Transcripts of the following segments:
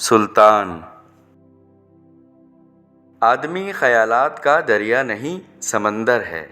سلطان۔ آدمی خیالات کا دریا نہیں، سمندر ہے۔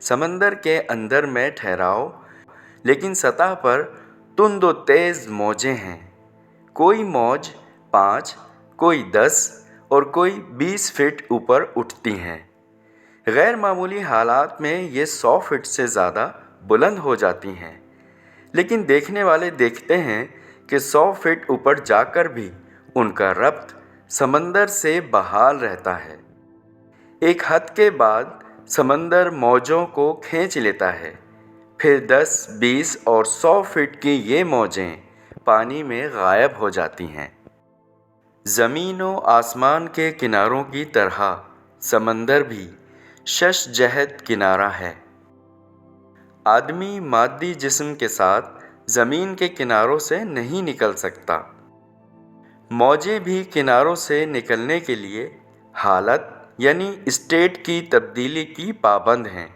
سمندر کے اندر میں ٹھہراؤ، لیکن سطح پر تند و تیز موجیں ہیں۔ کوئی موج 5، کوئی 10 اور کوئی 20 فٹ اوپر اٹھتی ہیں۔ غیر معمولی حالات میں یہ 100 فٹ سے زیادہ بلند ہو جاتی ہیں، لیکن دیکھنے والے دیکھتے ہیں کہ 100 فٹ اوپر جا کر بھی ان کا ربط سمندر سے بحال رہتا ہے۔ ایک حد کے بعد سمندر موجوں کو کھینچ لیتا ہے، پھر 10، 20 اور 100 فٹ کی یہ موجیں پانی میں غائب ہو جاتی ہیں۔ زمین و آسمان کے کناروں کی طرح سمندر بھی شش جہت کنارہ ہے۔ آدمی مادی جسم کے ساتھ زمین کے کناروں سے نہیں نکل سکتا۔ موجیں بھی کناروں سے نکلنے کے لیے حالت یعنی اسٹیٹ کی تبدیلی کی پابند ہیں۔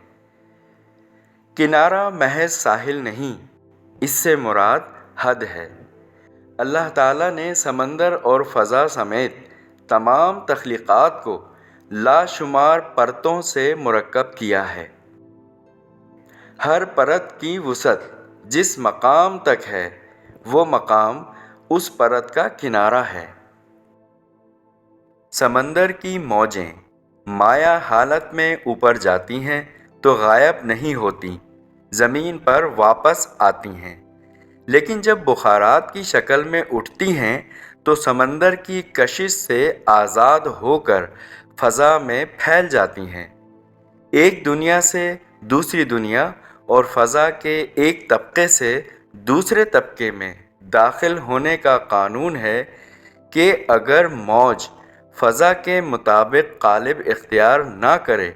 کنارہ محض ساحل نہیں، اس سے مراد حد ہے۔ اللہ تعالیٰ نے سمندر اور فضا سمیت تمام تخلیقات کو لاشمار پرتوں سے مرکب کیا ہے۔ ہر پرت کی وسعت جس مقام تک ہے، وہ مقام اس پرت کا کنارہ ہے۔ سمندر کی موجیں مائع حالت میں اوپر جاتی ہیں تو غائب نہیں ہوتی، زمین پر واپس آتی ہیں، لیکن جب بخارات کی شکل میں اٹھتی ہیں تو سمندر کی کشش سے آزاد ہو کر فضا میں پھیل جاتی ہیں۔ ایک دنیا سے دوسری دنیا اور فضا کے ایک طبقے سے دوسرے طبقے میں داخل ہونے کا قانون ہے کہ اگر موج فضا کے مطابق قالب اختیار نہ کرے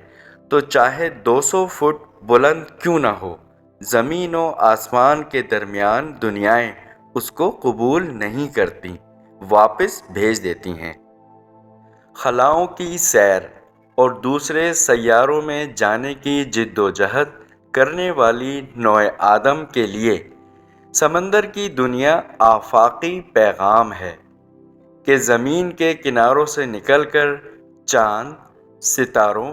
تو چاہے 200 فٹ بلند کیوں نہ ہو، زمین و آسمان کے درمیان دنیائیں اس کو قبول نہیں کرتی، واپس بھیج دیتی ہیں۔ خلاؤں کی سیر اور دوسرے سیاروں میں جانے کی جد و جہد کرنے والی نوع آدم کے لیے سمندر کی دنیا آفاقی پیغام ہے کہ زمین کے کناروں سے نکل کر چاند، ستاروں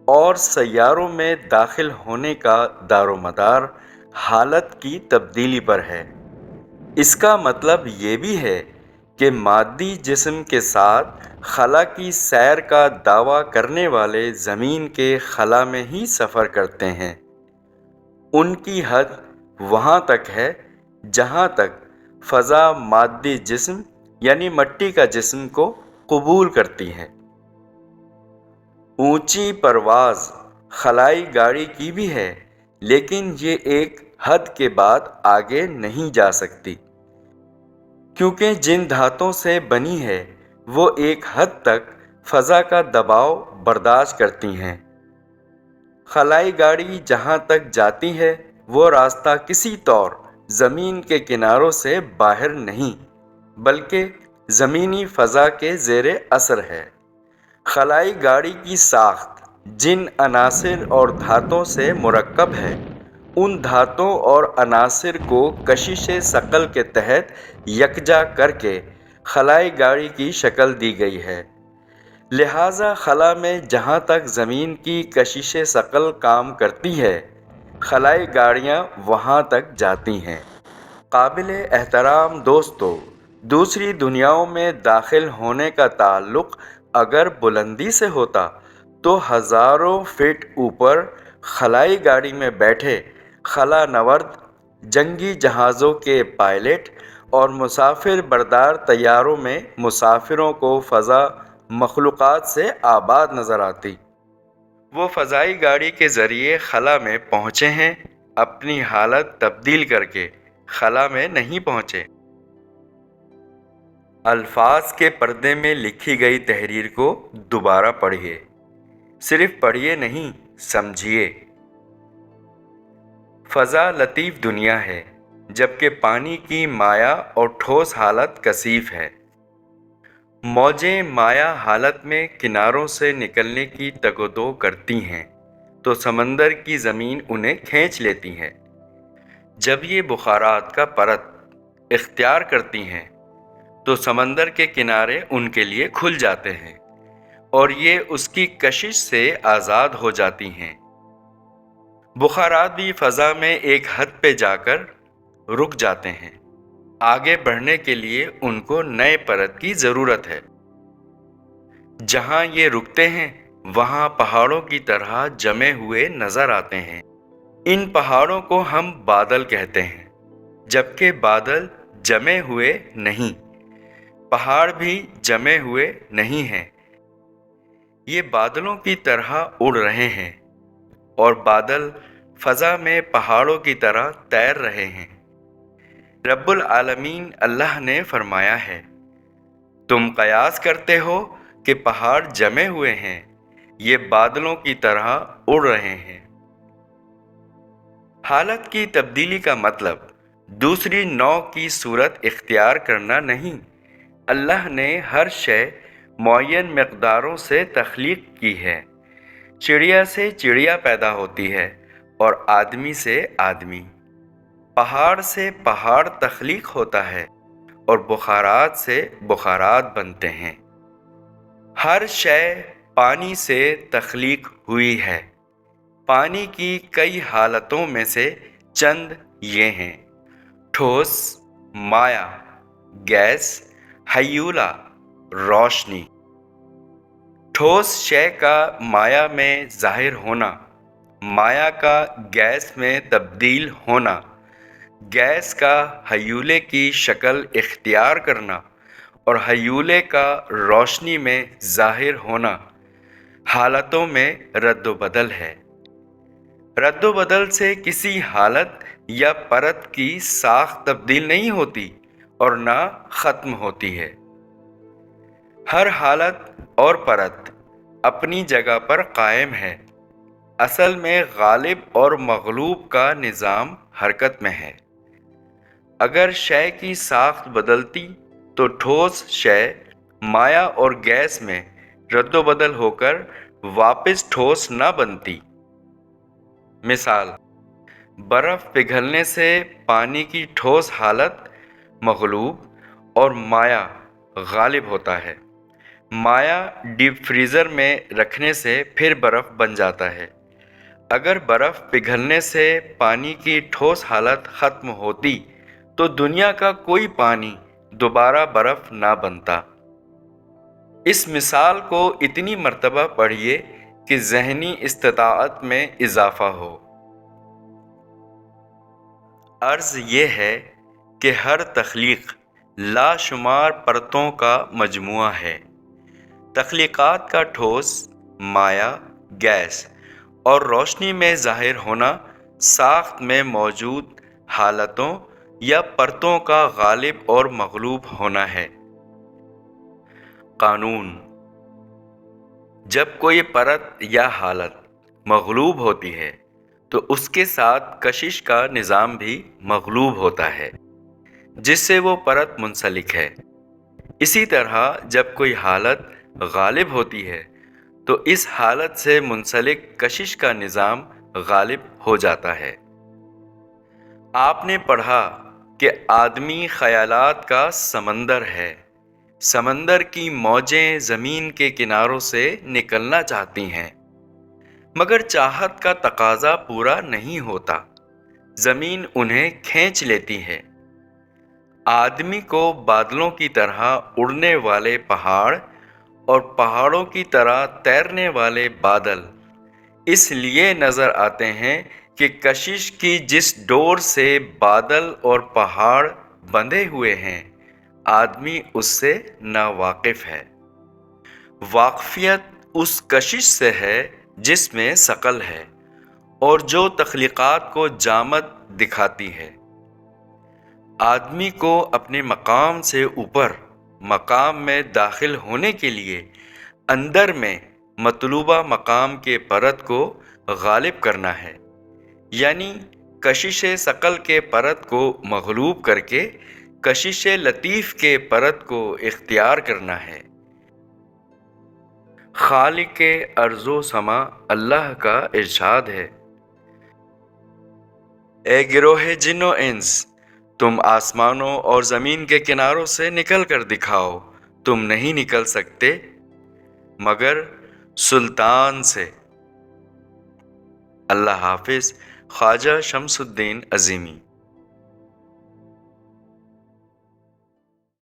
اور سیاروں میں داخل ہونے کا دار و مدار حالت کی تبدیلی پر ہے۔ اس کا مطلب یہ بھی ہے کہ مادی جسم کے ساتھ خلا کی سیر کا دعویٰ کرنے والے زمین کے خلا میں ہی سفر کرتے ہیں۔ ان کی حد وہاں تک ہے جہاں تک فضا مادی جسم یعنی مٹی کا جسم کو قبول کرتی ہے۔ اونچی پرواز خلائی گاڑی کی بھی ہے، لیکن یہ ایک حد کے بعد آگے نہیں جا سکتی، کیونکہ جن دھاتوں سے بنی ہے وہ ایک حد تک فضا کا دباؤ برداشت کرتی ہیں۔ خلائی گاڑی جہاں تک جاتی ہے وہ راستہ کسی طور زمین کے کناروں سے باہر نہیں، بلکہ زمینی فضا کے زیر اثر ہے۔ خلائی گاڑی کی ساخت جن عناصر اور دھاتوں سے مرکب ہے، ان دھاتوں اور عناصر کو کشش ثقل کے تحت یکجا کر کے خلائی گاڑی کی شکل دی گئی ہے۔ لہٰذا خلا میں جہاں تک زمین کی کشش ثقل کام کرتی ہے، خلائی گاڑیاں وہاں تک جاتی ہیں۔ قابل احترام دوستو، دوسری دنیاؤں میں داخل ہونے کا تعلق اگر بلندی سے ہوتا تو ہزاروں فٹ اوپر خلائی گاڑی میں بیٹھے خلا نورد، جنگی جہازوں کے پائلٹ اور مسافر بردار طیاروں میں مسافروں کو فضا مخلوقات سے آباد نظر آتی۔ وہ فضائی گاڑی کے ذریعے خلا میں پہنچے ہیں، اپنی حالت تبدیل کر کے خلا میں نہیں پہنچے۔ الفاظ کے پردے میں لکھی گئی تحریر کو دوبارہ پڑھیے، صرف پڑھیے نہیں، سمجھیے۔ فضا لطیف دنیا ہے، جبکہ پانی کی مائع اور ٹھوس حالت کثیف ہے۔ موجیں مائع حالت میں کناروں سے نکلنے کی تگ و دو کرتی ہیں تو سمندر کی زمین انہیں کھینچ لیتی ہے۔ جب یہ بخارات کا پرت اختیار کرتی ہیں تو سمندر کے کنارے ان کے لیے کھل جاتے ہیں اور یہ اس کی کشش سے آزاد ہو جاتی ہیں۔ بخارات بھی فضا میں ایک حد پہ جا کر رک جاتے ہیں۔ آگے بڑھنے کے لیے ان کو نئے پرت کی ضرورت ہے۔ جہاں یہ رکتے ہیں وہاں پہاڑوں کی طرح جمے ہوئے نظر آتے ہیں۔ ان پہاڑوں کو ہم بادل کہتے ہیں، جبکہ بادل جمے ہوئے نہیں، پہاڑ بھی جمے ہوئے نہیں ہیں۔ یہ بادلوں کی طرح اڑ رہے ہیں اور بادل فضا میں پہاڑوں کی طرح تیر رہے ہیں۔ رب العالمین اللہ نے فرمایا ہے، تم قیاس کرتے ہو کہ پہاڑ جمے ہوئے ہیں، یہ بادلوں کی طرح اڑ رہے ہیں۔ حالت کی تبدیلی کا مطلب دوسری نوع کی صورت اختیار کرنا نہیں۔ اللہ نے ہر شے معین مقداروں سے تخلیق کی ہے۔ چڑیا سے چڑیا پیدا ہوتی ہے اور آدمی سے آدمی، پہاڑ سے پہاڑ تخلیق ہوتا ہے اور بخارات سے بخارات بنتے ہیں۔ ہر شے پانی سے تخلیق ہوئی ہے۔ پانی کی کئی حالتوں میں سے چند یہ ہیں: ٹھوس، مائع، گیس، ہیولہ، روشنی۔ ٹھوس شے کا مائع میں ظاہر ہونا، مائع کا گیس میں تبدیل ہونا، گیس کا ہیولے کی شکل اختیار کرنا اور ہیولے کا روشنی میں ظاہر ہونا، حالتوں میں رد و بدل ہے۔ رد و بدل سے کسی حالت یا پرت کی ساخت تبدیل نہیں ہوتی اور نہ ختم ہوتی ہے۔ ہر حالت اور پرت اپنی جگہ پر قائم ہے۔ اصل میں غالب اور مغلوب کا نظام حرکت میں ہے۔ اگر شے کی ساخت بدلتی تو ٹھوس شے مائع اور گیس میں رد و بدل ہو کر واپس ٹھوس نہ بنتی۔ مثال، برف پگھلنے سے پانی کی ٹھوس حالت مغلوب اور مائع غالب ہوتا ہے۔ مائع ڈیپ فریزر میں رکھنے سے پھر برف بن جاتا ہے۔ اگر برف پگھلنے سے پانی کی ٹھوس حالت ختم ہوتی تو دنیا کا کوئی پانی دوبارہ برف نہ بنتا۔ اس مثال کو اتنی مرتبہ پڑھیے کہ ذہنی استطاعت میں اضافہ ہو۔ عرض یہ ہے کہ ہر تخلیق لاشمار پرتوں کا مجموعہ ہے۔ تخلیقات کا ٹھوس، مائع، گیس اور روشنی میں ظاہر ہونا ساخت میں موجود حالتوں یا پرتوں کا غالب اور مغلوب ہونا ہے۔ قانون: جب کوئی پرت یا حالت مغلوب ہوتی ہے تو اس کے ساتھ کشش کا نظام بھی مغلوب ہوتا ہے جس سے وہ پرت منسلک ہے۔ اسی طرح جب کوئی حالت غالب ہوتی ہے تو اس حالت سے منسلک کشش کا نظام غالب ہو جاتا ہے۔ آپ نے پڑھا کہ آدمی خیالات کا سمندر ہے۔ سمندر کی موجیں زمین کے کناروں سے نکلنا چاہتی ہیں، مگر چاہت کا تقاضا پورا نہیں ہوتا، زمین انہیں کھینچ لیتی ہے۔ آدمی کو بادلوں کی طرح اڑنے والے پہاڑ اور پہاڑوں کی طرح تیرنے والے بادل اس لیے نظر آتے ہیں کہ کشش کی جس ڈور سے بادل اور پہاڑ بندھے ہوئے ہیں آدمی اس سے ناواقف ہے۔ واقفیت اس کشش سے ہے جس میں ثقل ہے اور جو تخلیقات کو جامد دکھاتی ہے۔ آدمی کو اپنے مقام سے اوپر مقام میں داخل ہونے کے لیے اندر میں مطلوبہ مقام کے پرت کو غالب کرنا ہے، یعنی کشش ثقل کے پرت کو مغلوب کر کے کشش لطیف کے پرت کو اختیار کرنا ہے۔ خالق ارض و سما اللہ کا ارشاد ہے، اے گروہ جن و انس، تم آسمانوں اور زمین کے کناروں سے نکل کر دکھاؤ، تم نہیں نکل سکتے مگر سلطان سے۔ اللہ حافظ۔ خواجہ شمس الدین عظیمی۔